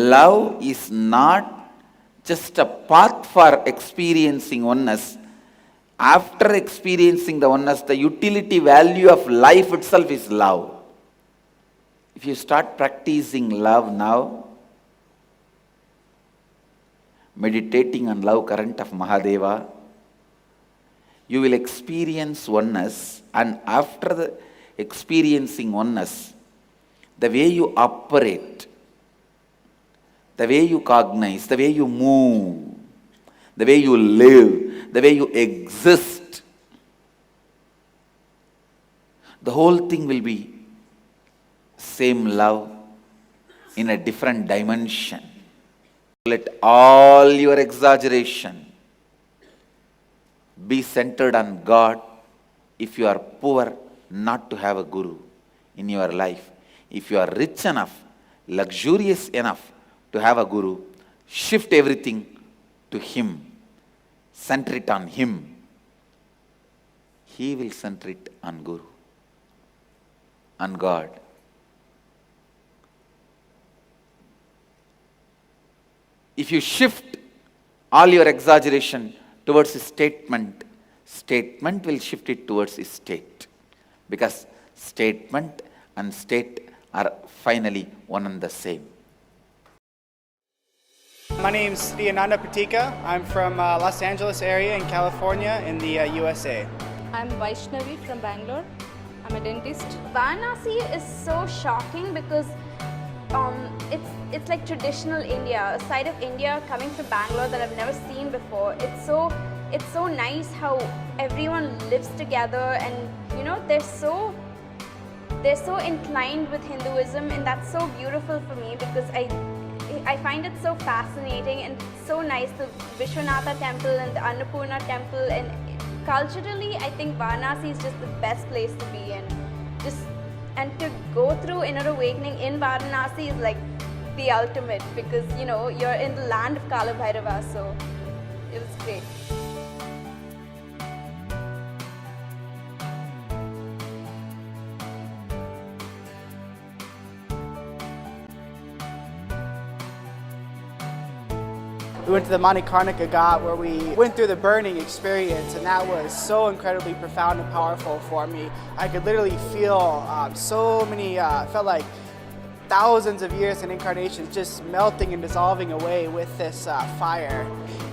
love is not just a path for experiencing oneness. After experiencing the oneness, the utility value of life itself is love. If you start practicing love now, meditating on love current of Mahadeva, you will experience oneness, and after the experiencing oneness, the way you operate, the way you cognize, the way you move, the way you live, the way you exist, the whole thing will be same love in a different dimension. Let all your exaggeration be centered on God. If you are poor, not to have a guru in your life. If you are rich enough, luxurious enough to have a guru, shift everything to him. Center it on him. He will center it on Guru, on God. If you shift all your exaggeration towards his statement, statement will shift it towards his state. Because statement and state are finally one and the same. My name's Nithyananda Paramashivam. I'm from Los Angeles area in California in the USA. I'm Vaishnavi from Bangalore. I'm a dentist. Varanasi is so shocking because it's like traditional India, a side of India coming to Bangalore that I've never seen before. It's so nice how everyone lives together, and you know they're so inclined with Hinduism, and that's so beautiful for me because I find it so fascinating and so nice. The Vishwanatha temple and the Annapurna temple, and culturally I think Varanasi is just the best place to be in. And to go through inner awakening in Varanasi is like the ultimate, because you know you're in the land of Kala Bhairava, so it was great. We went to the Manikarnika Ghat where we went through the burning experience, and that was so incredibly profound and powerful for me. I could literally feel felt like thousands of years and incarnations just melting and dissolving away with this fire.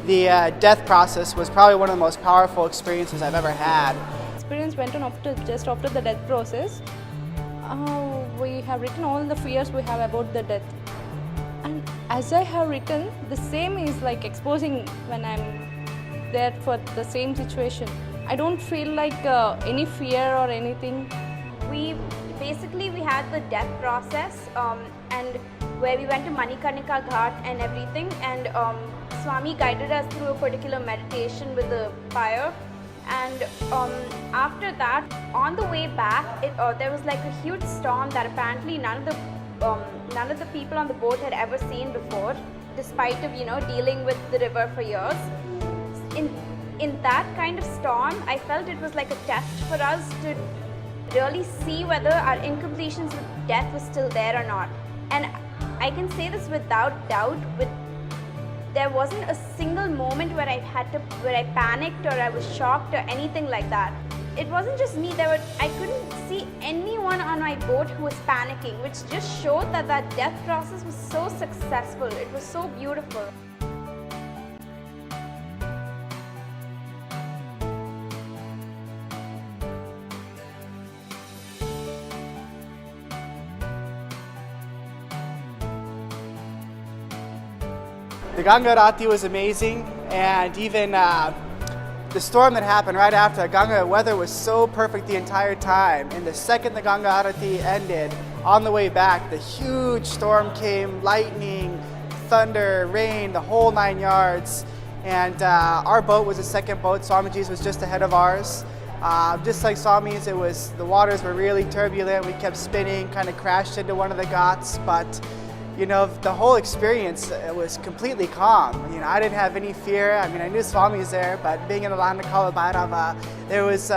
The death process was probably one of the most powerful experiences I've ever had. Experience went on just after the death process. We have written all the fears we have about the death. And as I have written, the same is like exposing when I'm there for the same situation. I don't feel like any fear or anything. We had the death process and where we went to Manikarnika Ghat and everything, and Swami guided us through a particular meditation with the fire. And after that, on the way back, there was like a huge storm that apparently none of the people on the boat had ever seen before, despite of dealing with the river for years. In that kind of storm, I felt it was like a test for us to really see whether our incompletions with death was still there or not. And I can say this without doubt, there wasn't a single moment where I panicked or I was shocked or anything like that. It wasn't just me, I couldn't see anyone on my boat who was panicking, which just showed that death process was so successful. It was so beautiful. The Ganga Arati was amazing, and even the storm that happened right after the Ganga weather was so perfect the entire time. And the second the Ganga Arati ended, on the way back, the huge storm came, lightning, thunder, rain, the whole 9 yards. And our boat was the second boat. Swamiji's was just ahead of ours. Just like Swami's, the waters were really turbulent. We kept spinning, kind of crashed into one of the ghats, but the whole experience was completely calm. I didn't have any fear. I knew Swami was there, but being in the land of Kala Bhairava, there was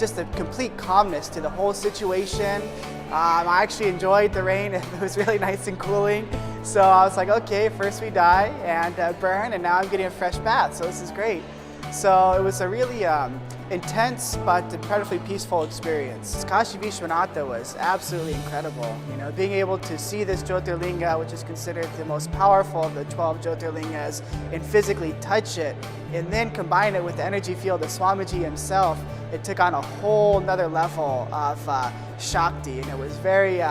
just a complete calmness to the whole situation. I actually enjoyed the rain. It was really nice and cooling. So I was like, okay, first we die and burn, and now I'm getting a fresh bath, so this is great. So it was a really intense but incredibly peaceful experience. Kashi Vishwanatha was absolutely incredible. You know, being able to see this Jyotirlinga, which is considered the most powerful of the 12 Jyotirlingas, and physically touch it, and then combine it with the energy field of Swamiji himself, it took on a whole nother level of Shakti, and it was very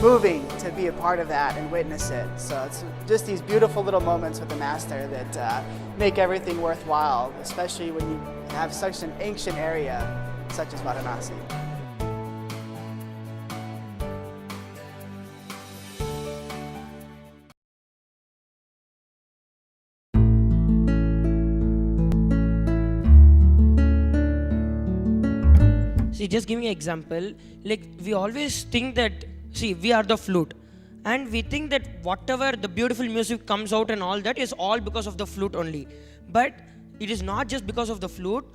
moving to be a part of that and witness it. So it's just these beautiful little moments with the Master that make everything worthwhile, especially when you have such an ancient area such as Varanasi. See, just giving an example, like we always think that, see, we are the flute, and we think that whatever the beautiful music comes out and all that is all because of the flute only. But it is not just because of the flute.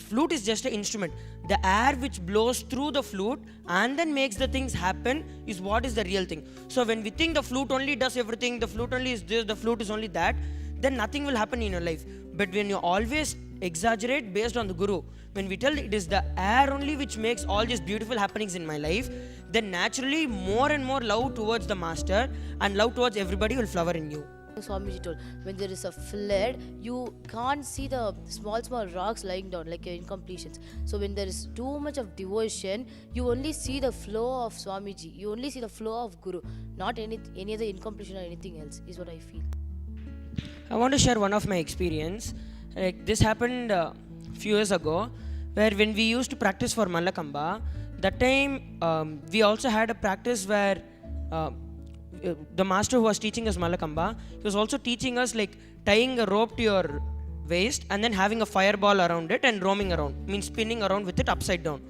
Flute is just an instrument. The air which blows through the flute and then makes the things happen is what is the real thing. So when we think the flute only does everything, the flute only is this, the flute is only that, then nothing will happen in your life. But when you always exaggerate based on the Guru, when we tell it is the air only which makes all these beautiful happenings in my life, then naturally more and more love towards the Master and love towards everybody will flower in you. Swamiji told, when there is a flood, you can't see the small rocks lying down like incompletions. So when there is too much of devotion, you only see the flow of Swamiji. You only see the flow of Guru, not any other incompletion or anything else, is what I feel. I want to share one of my experience. Like this happened a few years ago, where when we used to practice for Mallakamba, that time we also had a practice where the master who was teaching us Mallakamba, he was also teaching us like tying a rope to your waist and then having a fireball around it and roaming around, means spinning around with it upside down.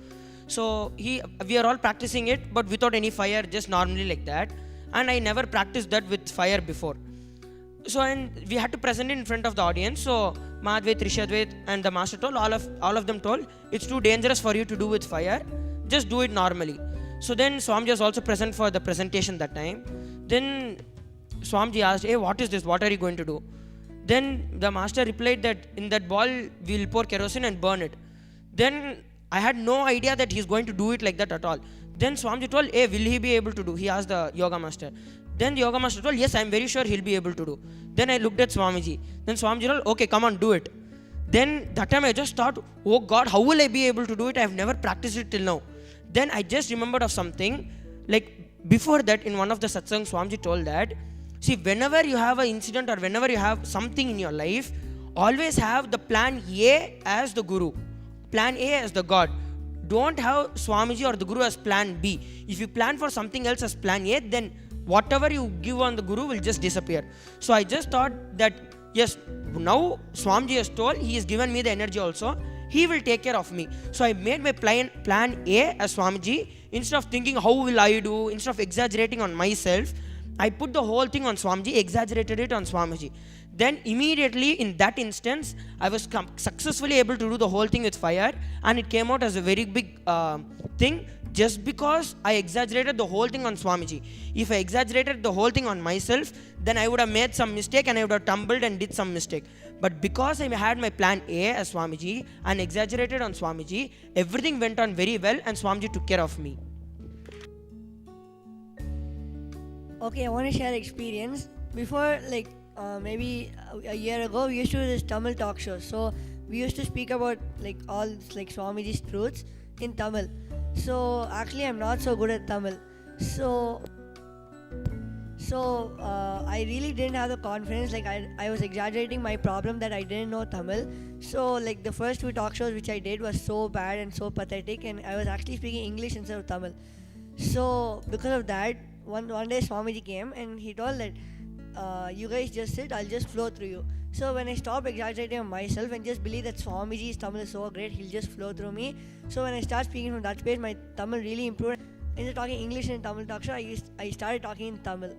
So we are all practicing it, but without any fire, just normally like that. And I never practiced that with fire before. So and we had to present it in front of the audience. So Madhvet, Rishadvet and the master told, all of them told, it's too dangerous for you to do with fire, just do it normally. So then Swamiji was also present for the presentation that time. Then Swamiji asked, hey, what is this? What are you going to do? Then the master replied that in that ball we will pour kerosene and burn it. Then I had no idea that he's going to do it like that at all. Then Swamiji told, hey, will he be able to do? He asked the yoga master. Then the yoga master told, yes, I'm very sure he'll be able to do. Then I looked at Swamiji. Then Swamiji told, okay, come on, do it. Then that time I just thought, oh God, how will I be able to do it? I've never practiced it till now. Then I just remembered of something. Like before that, in one of the satsangs, Swamiji told that, see, whenever you have an incident or whenever you have something in your life, always have the plan A as the Guru, plan A as the God. Don't have Swamiji or the Guru as plan B. If you plan for something else as plan A, then whatever you give on the Guru will just disappear. So I just thought that, yes, now Swamiji has told, he has given me the energy also, he will take care of me. So I made my plan A as Swamiji. Instead of thinking how will I do, instead of exaggerating on myself, I put the whole thing on Swamiji, exaggerated it on Swamiji. Then immediately in that instance, I was successfully able to do the whole thing with fire, and it came out as a very big thing just because I exaggerated the whole thing on Swamiji. If I exaggerated the whole thing on myself, then I would have made some mistake and I would have tumbled and did some mistake. But because I had my plan A as Swamiji and exaggerated on Swamiji, everything went on very well and Swamiji took care of me. Okay, I want to share experience. Before, like maybe a year ago, we used to do this Tamil talk show. So we used to speak about like all like Swamiji's truths in Tamil. So actually, I'm not so good at Tamil. So I really didn't have the confidence. Like I was exaggerating my problem that I didn't know Tamil. So like the first few talk shows which I did was so bad and so pathetic, and I was actually speaking English instead of Tamil. So because of that, one day Swamiji came and he told that you guys just sit, I'll just flow through you. So when I stopped exaggerating on myself and just believe that Swamiji's Tamil is so great, he'll just flow through me. So when I started speaking from that space, my Tamil really improved. Instead of talking English in Tamil talk show, I started talking in Tamil.